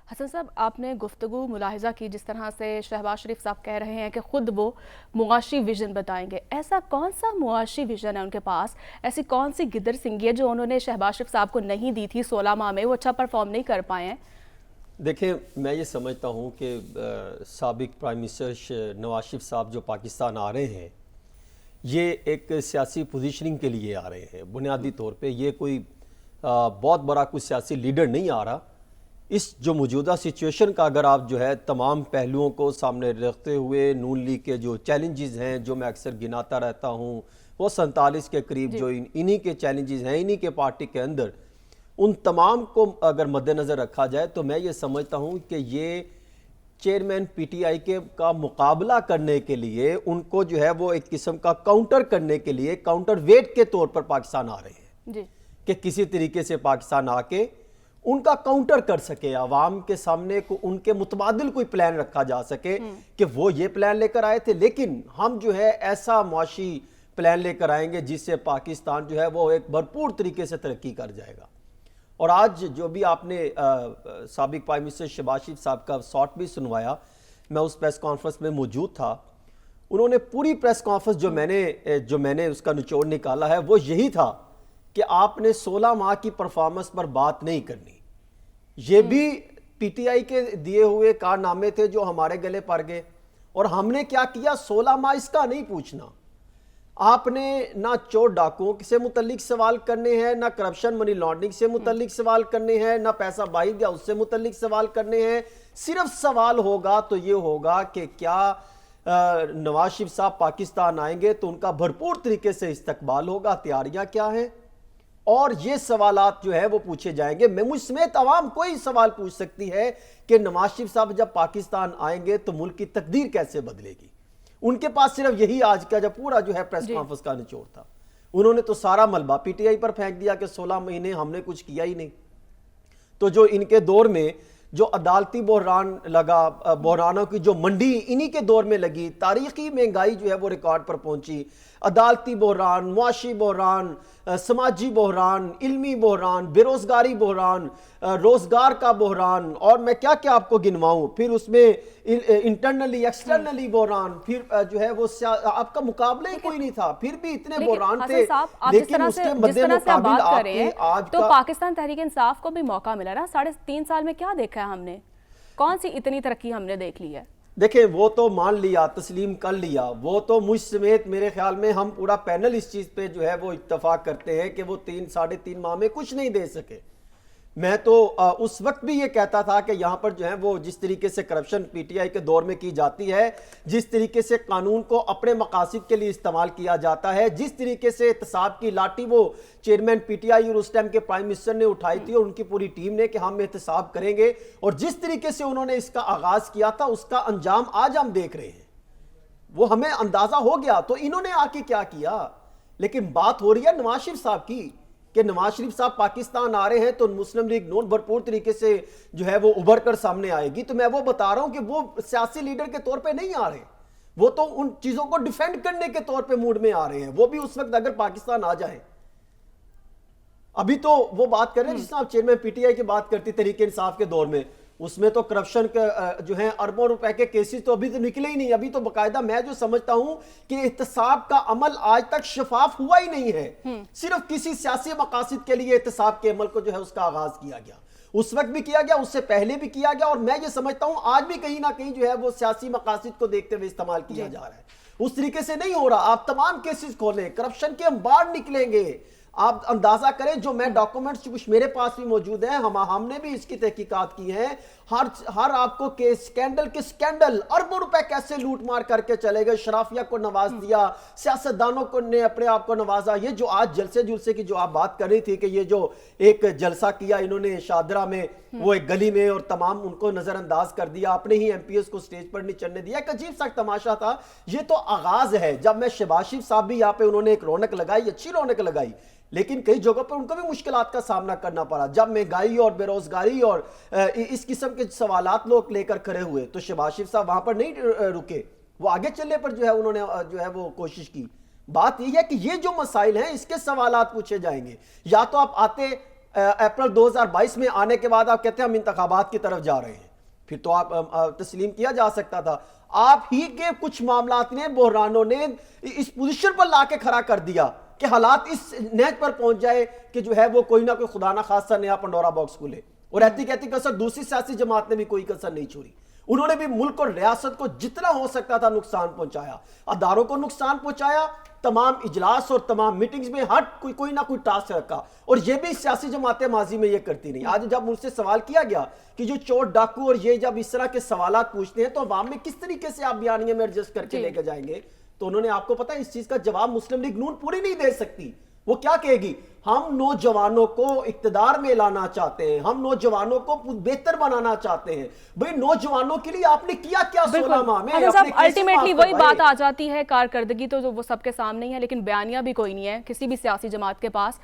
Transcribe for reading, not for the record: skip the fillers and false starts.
حسن صاحب، آپ نے گفتگو ملاحظہ کی جس طرح سے شہباز شریف صاحب کہہ رہے ہیں کہ خود وہ معاشی ویژن بتائیں گے. ایسا کون سا معاشی ویژن ہے ان کے پاس؟ ایسی کون سی گدر سنگھی ہے جو انہوں نے شہباز شریف صاحب کو نہیں دی تھی 16 ماہ میں، وہ اچھا پرفارم نہیں کر پائے ہیں؟ دیکھیں، میں یہ سمجھتا ہوں کہ سابق پرائم منسٹر نواز شریف صاحب جو پاکستان آ رہے ہیں، یہ ایک سیاسی پوزیشننگ کے لیے آ رہے ہیں. بنیادی طور پہ یہ کوئی بہت بڑا کوئی سیاسی لیڈر نہیں آ رہا. اس جو موجودہ سچویشن کا اگر آپ جو ہے تمام پہلوؤں کو سامنے رکھتے ہوئے، نون لیگ کے جو چیلنجز ہیں جو میں اکثر گناتا رہتا ہوں، وہ 47 کے قریب جو انہی کے چیلنجز ہیں انہی کے پارٹی کے اندر، ان تمام کو اگر مد نظر رکھا جائے تو میں یہ سمجھتا ہوں کہ یہ چیئرمین پی ٹی آئی کے کا مقابلہ کرنے کے لیے، ان کو جو ہے وہ ایک قسم کا کاؤنٹر کرنے کے لیے کاؤنٹر ویٹ کے طور پر پاکستان آ رہے ہیں کہ کسی طریقے سے پاکستان آ کے ان کا کاؤنٹر کر سکے، عوام کے سامنے کو ان کے متبادل کوئی پلان رکھا جا سکے کہ وہ یہ پلان لے کر آئے تھے، لیکن ہم جو ہے ایسا معاشی پلان لے کر آئیں گے جس سے پاکستان جو ہے وہ ایک بھرپور طریقے سے ترقی کر جائے گا. اور آج جو بھی آپ نے سابق پرائم منسٹر شہباز شریف صاحب کا شارٹ بھی سنوایا، میں اس پریس کانفرنس میں موجود تھا. انہوں نے پوری پریس کانفرنس جو میں نے اس کا نچوڑ نکالا ہے وہ یہی تھا کہ آپ نے 16 ماہ کی پرفارمنس پر بات نہیں کرنی. یہ بھی پی ٹی آئی کے دیے ہوئے کارنامے تھے جو ہمارے گلے پڑ گئے، اور ہم نے کیا کیا؟ 16 ماہ اس کا نہیں پوچھنا. آپ نے نہ چور ڈاکوں سے متعلق سوال کرنے ہیں، نہ کرپشن منی لانڈرنگ سے متعلق سوال کرنے ہیں، نہ پیسہ باہر گیا اس سے متعلق سوال کرنے ہیں. صرف سوال ہوگا تو یہ ہوگا کہ کیا نواز شریف صاحب پاکستان آئیں گے تو ان کا بھرپور طریقے سے استقبال ہوگا، تیاریاں کیا ہیں؟ اور یہ سوالات جو ہے وہ پوچھے جائیں گے. میں مجھ سمیت عوام کوئی سوال پوچھ سکتی ہے کہ نواز شریف صاحب جب پاکستان آئیں گے تو ملک کی تقدیر کیسے بدلے گی. ان کے پاس صرف یہی آج کا جب پورا جو ہے پریس کانفرنس کا نچوڑ تھا. انہوں نے تو سارا ملبہ پی ٹی آئی پر پھینک دیا کہ 16 مہینے ہم نے کچھ کیا ہی نہیں. تو جو ان کے دور میں جو عدالتی بحران لگا، بحرانوں کی جو منڈی انہی کے دور میں لگی، تاریخی مہنگائی جو ہے وہ ریکارڈ پر پہنچی، عدالتی بحران، معاشی بحران، سماجی بحران، علمی بحران، بے روزگاری بحران، روزگار کا بحران، اور میں کیا کیا آپ کو گنواؤں، پھر اس میں انٹرنلی ایکسٹرنلی بحران، پھر جو ہے وہ آپ کا مقابلہ ہی کوئی نہیں تھا. پھر بھی اتنے بحران تھے، لیکن اس کے مد مقابل آپ کے آج تو پاکستان تحریک انصاف کو بھی موقع ملا نا. 3.5 سال میں کیا دیکھا ہے ہم نے؟ کون سی اتنی ترقی ہم نے دیکھ لی ہے؟ دیکھیں، وہ تو مان لیا، تسلیم کر لیا، وہ تو مجھ سمیت میرے خیال میں ہم پورا پینل اس چیز پہ جو ہے وہ اتفاق کرتے ہیں کہ وہ 3.5 ماہ میں کچھ نہیں دے سکے. میں تو اس وقت بھی یہ کہتا تھا کہ یہاں پر جو ہے وہ جس طریقے سے کرپشن پی ٹی آئی کے دور میں کی جاتی ہے، جس طریقے سے قانون کو اپنے مقاصد کے لیے استعمال کیا جاتا ہے، جس طریقے سے احتساب کی لاٹھی وہ چیئرمین پی ٹی آئی اور اس ٹائم کے پرائم منسٹر نے اٹھائی تھی اور ان کی پوری ٹیم نے کہ ہم احتساب کریں گے، اور جس طریقے سے انہوں نے اس کا آغاز کیا تھا اس کا انجام آج ہم دیکھ رہے ہیں. وہ ہمیں اندازہ ہو گیا تو انہوں نے آ کے کیا کیا. لیکن بات ہو رہی ہے نواز شریف صاحب کی کہ نواز شریف صاحب پاکستان آ رہے ہیں تو مسلم لیگ نون بھرپور طریقے سے جو ہے وہ ابھر کر سامنے آئے گی. تو میں وہ بتا رہا ہوں کہ وہ سیاسی لیڈر کے طور پہ نہیں آ رہے، وہ تو ان چیزوں کو ڈیفینڈ کرنے کے طور پہ موڈ میں آ رہے ہیں. وہ بھی اس وقت اگر پاکستان آ جائیں. ابھی تو وہ بات کر رہے ہیں جس طرح آپ چیئرمین پی ٹی آئی کی بات کرتی تحریک انصاف کے دور میں، اس میں تو کرپشن کے جو ہیں اربوں روپے کے کیسز تو ابھی تو نکلے ہی نہیں. ابھی تو باقاعدہ میں جو سمجھتا ہوں کہ احتساب کا عمل آج تک شفاف ہوا ہی نہیں ہے. صرف کسی سیاسی مقاصد کے لیے احتساب کے عمل کو جو ہے اس کا آغاز کیا گیا. اس وقت بھی کیا گیا، اس سے پہلے بھی کیا گیا، اور میں یہ سمجھتا ہوں آج بھی کہیں نہ کہیں جو ہے وہ سیاسی مقاصد کو دیکھتے ہوئے استعمال کیا جا رہا ہے. اس طریقے سے نہیں ہو رہا. آپ تمام کیسز کھولیں، کرپشن کے انبار نکلیں گے. آپ اندازہ کریں، جو میں ڈاکومنٹس کچھ میرے پاس بھی موجود ہیں، ہم نے بھی اس کی تحقیقات کی ہیں. ہر آپ کو سکینڈل اربوں روپے کیسے لوٹ مار کر کے چلے گئے، شرافیہ کو نواز دیا، سیاستدانوں کو نے اپنے آپ کو نوازا. یہ جو آج جلسے کی جو آپ بات کر رہی تھی کہ یہ جو ایک جلسہ کیا انہوں نے شادرہ میں، وہ ایک گلی میں، اور تمام ان کو نظر انداز کر دیا، اپنے ہی ایم پی ایس کو سٹیج پر نہیں چڑھنے دیا. ایک عجیب سا تماشا تھا. یہ تو آغاز ہے. جب میں شہباز شریف صاحب بھی یہاں پہ انہوں نے ایک رونق لگائی، اچھی رونق لگائی، لیکن کئی جگہوں پر ان کو بھی مشکلات کا سامنا کرنا پڑا. جب مہنگائی اور بے روزگاری اور اس قسم کے سوالات لوگ لے کر کھڑے ہوئے تو شہباز شریف صاحب وہاں پر نہیں رکے، وہ آگے چلنے پر جو ہے انہوں نے جو ہے وہ کوشش کی. بات یہ ہے کہ یہ جو مسائل ہیں اس کے سوالات پوچھے جائیں گے. یا تو آپ آتے اپریل 2022 میں آنے کے بعد آپ کہتے ہیں ہم انتخابات کی طرف جا رہے ہیں، پھر تو آپ تسلیم کیا جا سکتا تھا. آپ ہی کے کچھ معاملات نے، بحرانوں نے اس پوزیشن پر لا کے کھڑا کر دیا کہ حالات اس نہج پر پہنچ جائے کہ جو ہے وہ کوئی نہ کوئی خدا نہ خاصہ نیا پنڈورا باکس کھلے. اور ایتی کہتی کسر دوسری سیاسی جماعت نے بھی کوئی کسر نہیں چھوڑی. انہوں نے بھی ملک اور ریاست کو جتنا ہو سکتا تھا نقصان پہنچایا، اداروں کو نقصان پہنچایا، تمام اجلاس اور تمام میٹنگز میں ہر کوئی نہ کوئی ٹاسک رکھا. اور یہ بھی سیاسی جماعتیں ماضی میں یہ کرتی نہیں. آج جب ان سے سوال کیا گیا کہ جو چور ڈاکو اور یہ جب اس طرح کے سوالات پوچھتے ہیں تو عوام میں کس طریقے سے آپ بیانیے میں ایڈجسٹ کر کے لے کے جائیں گے؟ تو انہوں نے آپ کو پتا ہے اس چیز کا جواب مسلم لیگ نون پوری نہیں دے سکتی. وہ کیا کہے گی؟ ہم نوجوانوں کو اقتدار میں لانا چاہتے ہیں، ہم نوجوانوں کو بہتر بنانا چاہتے ہیں. بھئی نوجوانوں کے لیے آپ نے کیا 16 ماہ میں؟ الٹیمیٹلی وہی بات آ جاتی ہے، کارکردگی تو وہ سب کے سامنے ہی ہے، لیکن بیانیہ بھی کوئی نہیں ہے کسی بھی سیاسی جماعت کے پاس.